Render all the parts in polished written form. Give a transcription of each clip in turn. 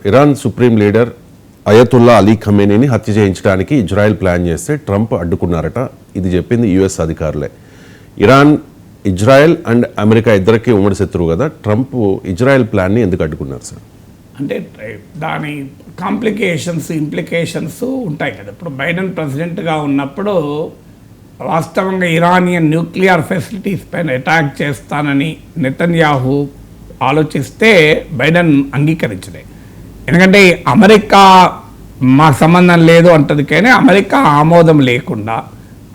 Iran supreme leader Ayatollah Ali ఖమేనీని హత్య చేయించడానికి ఇజ్రాయెల్ ప్లాన్ చేస్తే ట్రంప్ అడ్డుకున్నారట. ఇది చెప్పింది యుఎస్ అధికారులే. ఇరాన్, ఇజ్రాయెల్ అండ్ అమెరికా ఇద్దరికి ఉమ్మడి శత్రువు కదా. ట్రంప్ ఇజ్రాయెల్ ప్లాన్ని ఎందుకు అడ్డుకున్నారు సార్? అంటే దాని కాంప్లికేషన్స్, ఇంప్లికేషన్స్ ఉంటాయి కదా. ఇప్పుడు బైడెన్ ప్రెసిడెంట్గా ఉన్నప్పుడు వాస్తవంగా ఇరానియన్ న్యూక్లియర్ ఫెసిలిటీస్ పైన అటాక్ చేస్తానని నెతన్యాహు ఆలోచిస్తే బైడెన్ అంగీకరించలే. ఎందుకంటే అమెరికా మాకు సంబంధం లేదు అంటది, కానీ అమెరికా ఆమోదం లేకుండా,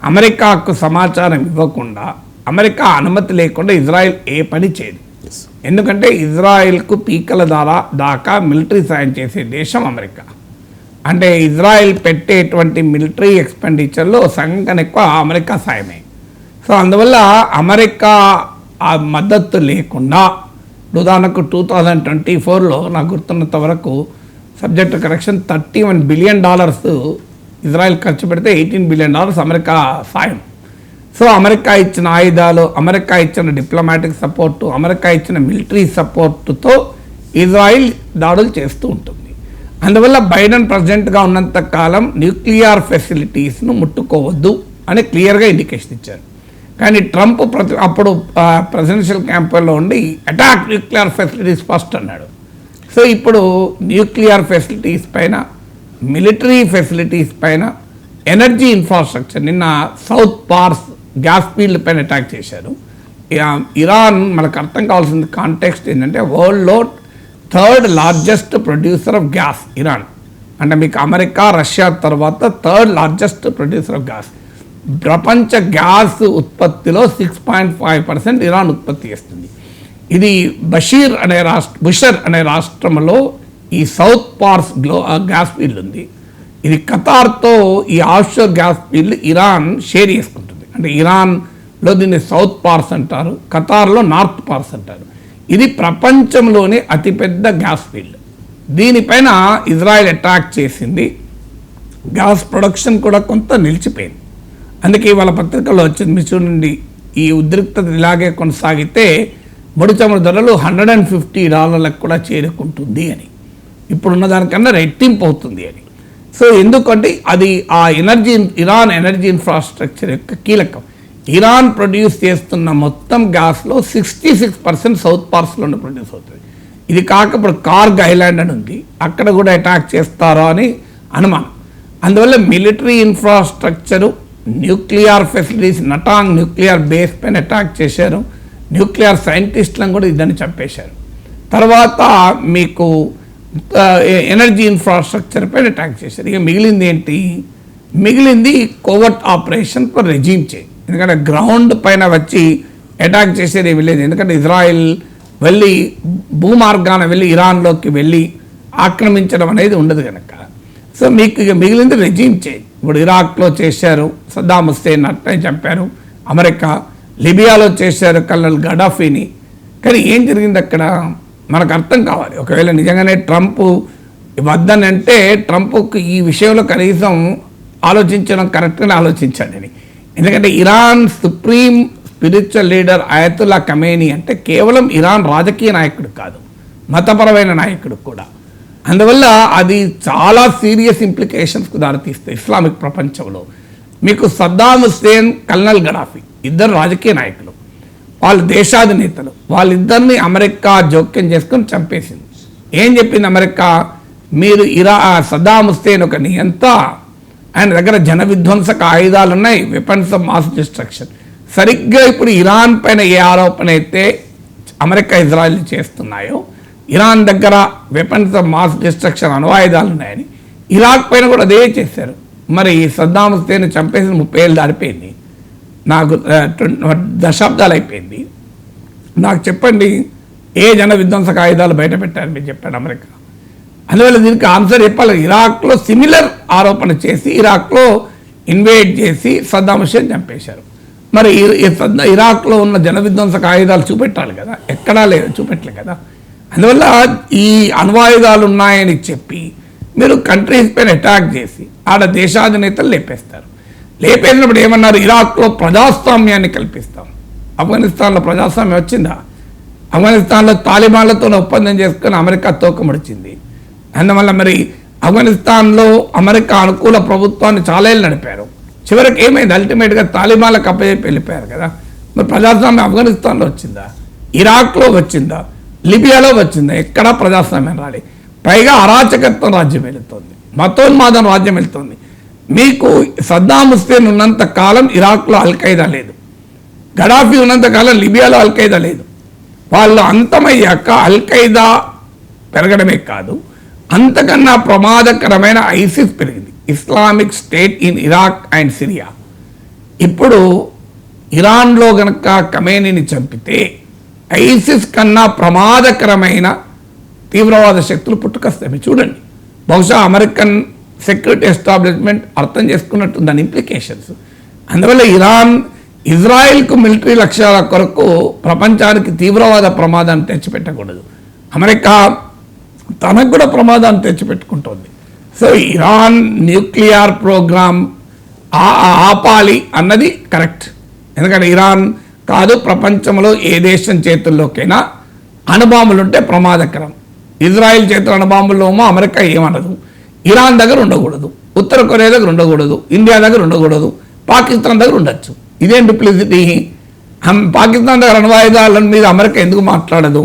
అమెరికాకు సమాచారం ఇవ్వకుండా, అమెరికా అనుమతి లేకుండా ఇజ్రాయెల్ ఏ పని చేయదు. ఎందుకంటే ఇజ్రాయెల్కు పీకల దాకా మిలిటరీ సాయం చేసే దేశం అమెరికా. అంటే ఇజ్రాయెల్ పెట్టేటువంటి మిలిటరీ ఎక్స్పెండిచర్లో సగం కన్నా ఎక్కువ అమెరికా సాయమే. సో అందువల్ల అమెరికా ఆ మద్దతు లేకుండా, ఉదాహరణకు 2024లో నాకు గుర్తున్నంత వరకు సబ్జెక్ట్ కరెక్షన్ $31 బిలియన్ ఇజ్రాయెల్ ఖర్చు పెడితే $18 బిలియన్ అమెరికా సాయం. సో అమెరికా ఇచ్చిన ఆయుధాలు, అమెరికా ఇచ్చిన డిప్లొమాటిక్ సపోర్టు, అమెరికా ఇచ్చిన మిలిటరీ సపోర్టుతో ఇజ్రాయిల్ దాడులు చేస్తూ ఉంటుంది. అందువల్ల బైడెన్ ప్రెసిడెంట్గా ఉన్నంత కాలం న్యూక్లియర్ ఫెసిలిటీస్ను ముట్టుకోవద్దు అని క్లియర్గా ఇండికేషన్ ఇచ్చారు. కానీ ట్రంప్ అప్పుడు ప్రెసిడెన్షియల్ క్యాంపెయిన్లో ఉండి అటాక్ న్యూక్లియర్ ఫెసిలిటీస్ ఫస్ట్ అన్నాడు. సో ఇప్పుడు న్యూక్లియర్ ఫెసిలిటీస్ పైన, మిలిటరీ ఫెసిలిటీస్ పైన, ఎనర్జీ ఇన్ఫ్రాస్ట్రక్చర్, నిన్న సౌత్ పార్స్ గ్యాస్ ఫీల్డ్ పైన అటాక్ చేశారు. ఇరాన్, మనకు అర్థం కావాల్సిన కాంటెక్స్ట్ ఏంటంటే వరల్డ్లో 3rd largest producer of gas Iran. అంటే మీకు అమెరికా, రష్యా తర్వాత 3rd largest producer of gas. ప్రపంచ గ్యాస్ ఉత్పత్తిలో 6.5% ఇరాన్ ఉత్పత్తి చేస్తుంది. ఇది బుషర్ అనే రాష్ట్రంలో ఈ సౌత్ పార్స్ గ్యాస్ ఫీల్డ్ ఉంది. ఇది ఖతార్తో ఈ offshore gas field Iran share చేసుకుంటుంది. అంటే ఇరాన్లో దీన్ని సౌత్ పార్స్ అంటారు, ఖతార్లో నార్త్ పార్స్ అంటారు. ఇది ప్రపంచంలోనే అతిపెద్ద గ్యాస్ ఫీల్డ్. దీనిపైన ఇజ్రాయెల్ అటాక్ చేసింది. గ్యాస్ ప్రొడక్షన్ కూడా కొంత నిలిచిపోయింది. అందుకే వాళ్ళ పత్రికల్లో వచ్చింది, మీ చూడండి, ఈ ఉద్రిక్తత ఇలాగే కొనసాగితే ముడి చమురు ధరలు $150 కూడా చేరుకుంటుంది అని, ఇప్పుడున్న దానికన్నా రెట్టింపు అవుతుంది అని. సో ఎందుకంటే అది ఆ ఇరాన్ ఎనర్జీ ఇన్ఫ్రాస్ట్రక్చర్ యొక్క కీలకం. ఇరాన్ ప్రొడ్యూస్ చేస్తున్న మొత్తం గ్యాస్లో 66% సౌత్ పార్స్లోనే ప్రొడ్యూస్ అవుతుంది. ఇది కాక ఇప్పుడు కార్గ్ ఐలాండ్ అని ఉంది, అక్కడ కూడా అటాక్ చేస్తారో అని అనుమానం. అందువల్ల military infrastructure, nuclear facilities, Natanz nuclear base పైన అటాక్ చేశారు. న్యూక్లియర్ సైంటిస్టులను కూడా ఇద్దరిని చంపేశారు. తర్వాత మీకు ఎనర్జీ ఇన్ఫ్రాస్ట్రక్చర్ పైన అటాక్ చేశారు. ఇక మిగిలింది ఏంటి? మిగిలింది covert operation for regime change. ఎందుకంటే గ్రౌండ్ పైన వచ్చి అటాక్ చేసేది ఏమీ లేదు. ఎందుకంటే ఇజ్రాయిల్ వెళ్ళి భూమార్గాన వెళ్ళి ఇరాన్లోకి వెళ్ళి ఆక్రమించడం అనేది ఉండదు కనుక. సో మీకు ఇక మిగిలింది రెజీమ్ చేంజ్. ఇప్పుడు ఇరాక్లో చేశారు, సద్దాం హుస్సేన్ అట్నే చంపారు. అమెరికా, లిబియాలో చేశారు కల్నల్ గడాఫీని. కానీ ఏం జరిగింది అక్కడ మనకు అర్థం కావాలి. ఒకవేళ నిజంగానే ట్రంప్ వద్దని అంటే ట్రంప్కి ఈ విషయంలో కనీసం ఆలోచించడం కరెక్ట్గానే ఆలోచించాడని. ఎందుకంటే Iran supreme spiritual leader Ayatollah Khamenei అంటే కేవలం ఇరాన్ రాజకీయ నాయకుడు కాదు, మతపరమైన నాయకుడు కూడా. అందువల్ల అది చాలా సీరియస్ ఇంప్లికేషన్స్కు దారితీస్తాయి ఇస్లామిక్ ప్రపంచంలో. మీకు సద్దాం హుస్సేన్, కల్నల్ గడాఫీ ఇద్దరు రాజకీయ నాయకులు, వాళ్ళు దేశాధినేతలు. వాళ్ళిద్దరిని అమెరికా జోక్యం చేసుకొని చంపేసింది. ఏం చెప్పింది అమెరికా? మీరు సద్దాం హుస్సేన్ ఒక నియంత, ఆయన దగ్గర జన విధ్వంసక ఆయుధాలు ఉన్నాయి, వెపన్స్ ఆఫ్ మాస్ డిస్ట్రక్షన్. సరిగ్గా ఇప్పుడు ఇరాన్ పైన ఏ ఆరోపణ అయితే అమెరికా, ఇజ్రాయెల్ చేస్తున్నాయో, ఇరాన్ దగ్గర వెపన్స్ ఆఫ్ మాస్ డిస్ట్రక్షన్ అణువాయుధాలు ఉన్నాయని ఇరాక్ పైన కూడా అదే చేశారు. మరి సద్దాం హుస్సేన్ చంపేసి 30 ఏళ్ళు దాటిపోయింది, నాకు దశాబ్దాలు అయిపోయింది. నాకు చెప్పండి, ఏ జన విధ్వంసక ఆయుధాలు బయట పెట్టారు మీరు చెప్పండి అమెరికా? అందువల్ల దీనికి ఆన్సర్ చెప్పాలి. ఇరాక్లో సిమిలర్ ఆరోపణ చేసి ఇరాక్లో ఇన్వేడ్ చేసి సద్దాం హుస్సేన్ చంపేశారు. మరి ఇరాక్లో ఉన్న జన విధ్వంసక ఆయుధాలు చూపెట్టాలి కదా, ఎక్కడా లేదు, చూపెట్టలే కదా. అందువల్ల ఈ అణ్వాయుధాలు ఉన్నాయని చెప్పి మీరు కంట్రీస్ పైన అటాక్ చేసి ఆడ దేశాధినేతలు లేపేస్తారు. లేపేసినప్పుడు ఏమన్నారు? ఇరాక్లో ప్రజాస్వామ్యాన్ని కల్పిస్తాం. ఆఫ్ఘనిస్తాన్లో ప్రజాస్వామ్యం వచ్చిందా? ఆఫ్ఘనిస్తాన్లో తాలిబాన్లతో ఒప్పందం చేసుకుని అమెరికా తోకముడిచింది. అందువల్ల మరి ఆఫ్ఘనిస్తాన్లో అమెరికా అనుకూల ప్రభుత్వాన్ని చాలా ఏళ్ళు నడిపారు. చివరికి ఏమైంది? అల్టిమేట్గా తాలిబాన్లకు అప్పచెప్పి వెళ్ళిపోయారు కదా. మరి ప్రజాస్వామ్యం ఆఫ్ఘనిస్తాన్లో వచ్చిందా? ఇరాక్లో వచ్చిందా? లిబియాలో వచ్చిందా? ఎక్కడా ప్రజాస్వామ్యం రాలి. పైగా అరాచకత్వం రాజ్యం వెళుతుంది, మతోన్మాదం రాజ్యం వెళుతుంది. మీకు సద్దాం హుస్సేన్ ఉన్నంత కాలం ఇరాక్లో అల్ఖైదా లేదు, గడాఫీ ఉన్నంత కాలం లిబియాలో అల్ఖైదా లేదు. వాళ్ళు అంతమయ్యాక అల్ఖైదా పెరగడమే కాదు, అంతకన్నా ప్రమాదకరమైన ఐసిస్ పెరిగింది, Islamic state in Iraq and Syria. ఇప్పుడు ఇరాన్లో గనక ఖమేనీని చంపితే ఐసిస్ కన్నా ప్రమాదకరమైన తీవ్రవాద శక్తులు పుట్టుకొస్తాయి. చూడండి, బహుశా అమెరికన్ సెక్యూరిటీ ఎస్టాబ్లిష్మెంట్ అర్థం చేసుకున్నట్టు దాని ఇంప్లికేషన్స్. అందువల్ల ఇజ్రాయెల్కు మిలిటరీ లక్ష్యాల కొరకు ప్రపంచానికి తీవ్రవాద ప్రమాదాన్ని తెచ్చిపెట్టకూడదు. అమెరికా తనకు కూడా ప్రమాదాన్ని తెచ్చిపెట్టుకుంటోంది. సో ఇరాన్ న్యూక్లియర్ ప్రోగ్రామ్ ఆపాలి అన్నది కరెక్ట్. ఎందుకంటే ఇరాన్ కాదు, ప్రపంచంలో ఏ దేశం చేతుల్లోకైనా అణుబాంబులు ఉంటే ప్రమాదకరం. ఇజ్రాయెల్ చేతుల అణుబాంబుల్లోమో అమెరికా ఏమనదు. ఇరాన్ దగ్గర ఉండకూడదు, ఉత్తర కొరియా దగ్గర ఉండకూడదు, ఇండియా దగ్గర ఉండకూడదు, పాకిస్తాన్ దగ్గర ఉండొచ్చు. ఇదేం డిప్లిసిటీ? పాకిస్తాన్ దగ్గర అణ్వాయుధాల మీద అమెరికా ఎందుకు మాట్లాడదు?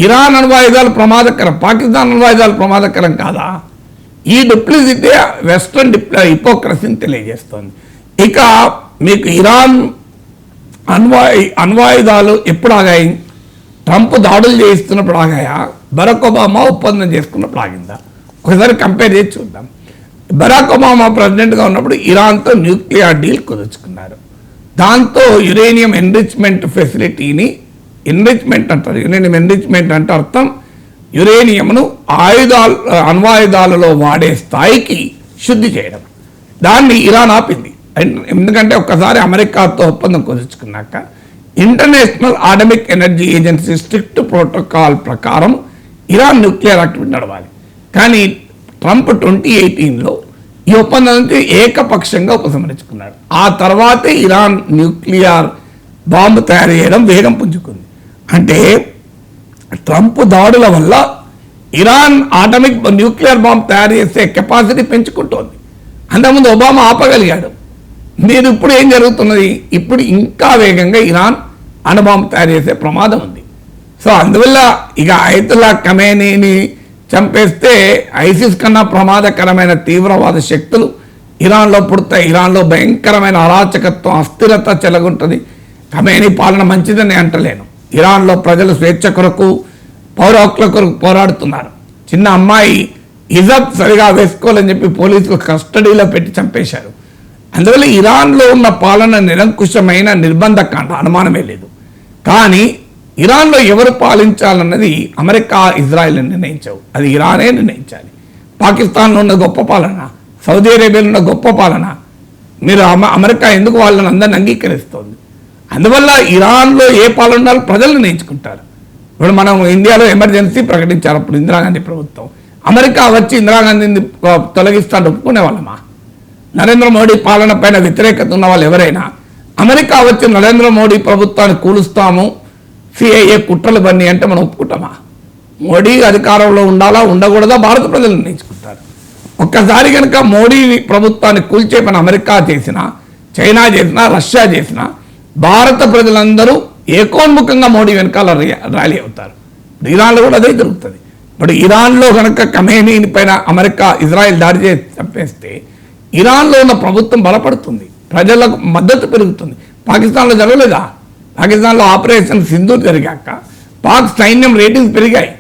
ఇరాన్ అణ్వాయుధాలు ప్రమాదకరం, పాకిస్తాన్ అణ్వాయుధాలు ప్రమాదకరం కాదా? ఈ డిప్లిసిటీ వెస్ట్రన్ హిపోక్రసీని తెలియజేస్తుంది. ఇక మీకు ఇరాన్ అణ్వాయుధాలు ఎప్పుడు ఆగాయి? ట్రంప్ దాడులు చేయిస్తున్నప్పుడు ఆగాయా? బరాక్ ఒబామా ఒప్పందం చేసుకున్నప్పుడు ఆగిందా? ఒకసారి కంపేర్ చేసి చూద్దాం. బరాక్ ఒబామా ప్రెసిడెంట్గా ఉన్నప్పుడు ఇరాన్తో న్యూక్లియర్ డీల్ కుదుర్చుకున్నారు. దాంతో యురేనియం ఎన్రిచ్మెంట్ ఫెసిలిటీని, ఎన్రిచ్మెంట్ అంటారు, యురేనియం ఎన్రిచ్మెంట్ అంటే అర్థం యురేనియంను అణ్వాయుధాలలో వాడే స్థాయికి శుద్ధి చేయడం. దాన్ని ఇరాన్ ఆపింది. ఎందుకంటే ఒక్కసారి అమెరికాతో ఒప్పందం కుదుర్చుకున్నాక international atomic energy agency strict protocol ప్రకారం ఇరాన్ న్యూక్లియర్ యాక్టివిటీ నడవాలి. కానీ ట్రంప్ 2018లో ఈ ఒప్పందం నుంచి ఏకపక్షంగా ఉపసంహరించుకున్నాడు. ఆ తర్వాతే ఇరాన్ న్యూక్లియర్ బాంబు తయారు చేయడం వేగం పుంజుకుంది. అంటే ట్రంప్ దాడుల వల్ల ఇరాన్ ఆటమిక్ న్యూక్లియర్ బాంబు తయారు చేసే కెపాసిటీ పెంచుకుంటోంది. అంతకుముందు ఒబామా ఆపగలిగాడు. మీరు ఇప్పుడు ఏం జరుగుతున్నది? ఇప్పుడు ఇంకా వేగంగా ఇరాన్ అణుబాంబు తయారు చేసే ప్రమాదం ఉంది. సో అందువల్ల ఇక అయతుల్లా ఖమేనీని చంపేస్తే ఐసిస్ కన్నా ప్రమాదకరమైన తీవ్రవాద శక్తులు ఇరాన్లో పుడతాయి. ఇరాన్లో భయంకరమైన అరాచకత్వం, అస్థిరత చెలగుంటుంది. ఖమేనీ పాలన మంచిదని అంటలేను. ఇరాన్లో ప్రజలు స్వేచ్ఛ కొరకు, పౌర హక్కుల కొరకు పోరాడుతున్నారు. చిన్న అమ్మాయి ఇజబ్ సరిగా వేసుకోవాలని చెప్పి పోలీసులు కస్టడీలో పెట్టి చంపేశారు. అందువల్ల ఇరాన్లో ఉన్న పాలన నిరంకుశమైన నిర్బంధకాండ, అనుమానమే లేదు. కానీ ఇరాన్లో ఎవరు పాలించాలన్నది అమెరికా, ఇజ్రాయెల్ నిర్ణయించవు, అది ఇరానే నిర్ణయించాలి. పాకిస్తాన్లో ఉన్న గొప్ప పాలన, సౌదీ అరేబియాలో ఉన్న గొప్ప పాలన, మీరు అమెరికా ఎందుకు వాళ్ళని అందరిని అంగీకరిస్తోంది? అందువల్ల ఇరాన్లో ఏ పాలన ఉండాలో ప్రజలు నిర్ణయించుకుంటారు. ఇప్పుడు మనం ఇండియాలో ఎమర్జెన్సీ ప్రకటించారు అప్పుడు ఇందిరాగాంధీ ప్రభుత్వం. అమెరికా వచ్చి ఇందిరాగాంధీని తొలగిస్తాను ఒప్పుకునే వాళ్ళమా? నరేంద్ర మోడీ పాలన పైన వ్యతిరేకత ఉన్న వాళ్ళు ఎవరైనా అమెరికా వచ్చి నరేంద్ర మోడీ ప్రభుత్వాన్ని కూలుస్తాము, సిఐఏ కుట్రలు బన్నీ అంటే మనం ఒప్పుకుంటామా? మోడీ అధికారంలో ఉండాలా ఉండకూడదా భారత ప్రజలు నిర్ణయించుకుంటారు. ఒక్కసారి కనుక మోడీ ప్రభుత్వాన్ని కూల్చే పని అమెరికా చేసినా, చైనా చేసినా, రష్యా చేసినా భారత ప్రజలందరూ ఏకోన్ముఖంగా మోడీ వెనకాల ర్యాలీ అవుతారు. ఇరాన్లో కూడా అదే జరుగుతుంది. ఇప్పుడు ఇరాన్లో కనుక ఖమేనీని పైన అమెరికా, ఇజ్రాయెల్ దాడి చేసి చంపేస్తే ఇరాన్లో ఉన్న ప్రభుత్వం బలపడుతుంది, ప్రజలకు మద్దతు పెరుగుతుంది. పాకిస్తాన్లో జరగలేదా? పాకిస్తాన్లో ఆపరేషన్ సింధూర్ జరిగాక పాక్ సైన్యం రేటింగ్స్ పెరిగాయి,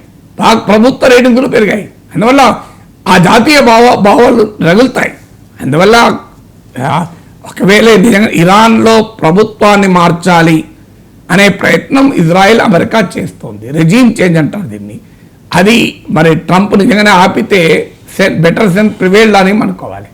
పాక్ ప్రభుత్వ రేటింగ్స్ కూడా పెరిగాయి. అందువల్ల ఆ జాతీయ భావాలు రగులుతాయి. అందువల్ల ఒకవేళ నిజంగా ఇరాన్లో ప్రభుత్వాన్ని మార్చాలి అనే ప్రయత్నం ఇజ్రాయెల్, అమెరికా చేస్తోంది. రెజీమ్ చేంజ్ అంటారు దీన్ని. అది మరి ట్రంప్ నిజంగానే ఆపితే బెటర్ సెన్స్ ప్రివేల్డ్ అని అనుకోవాలి.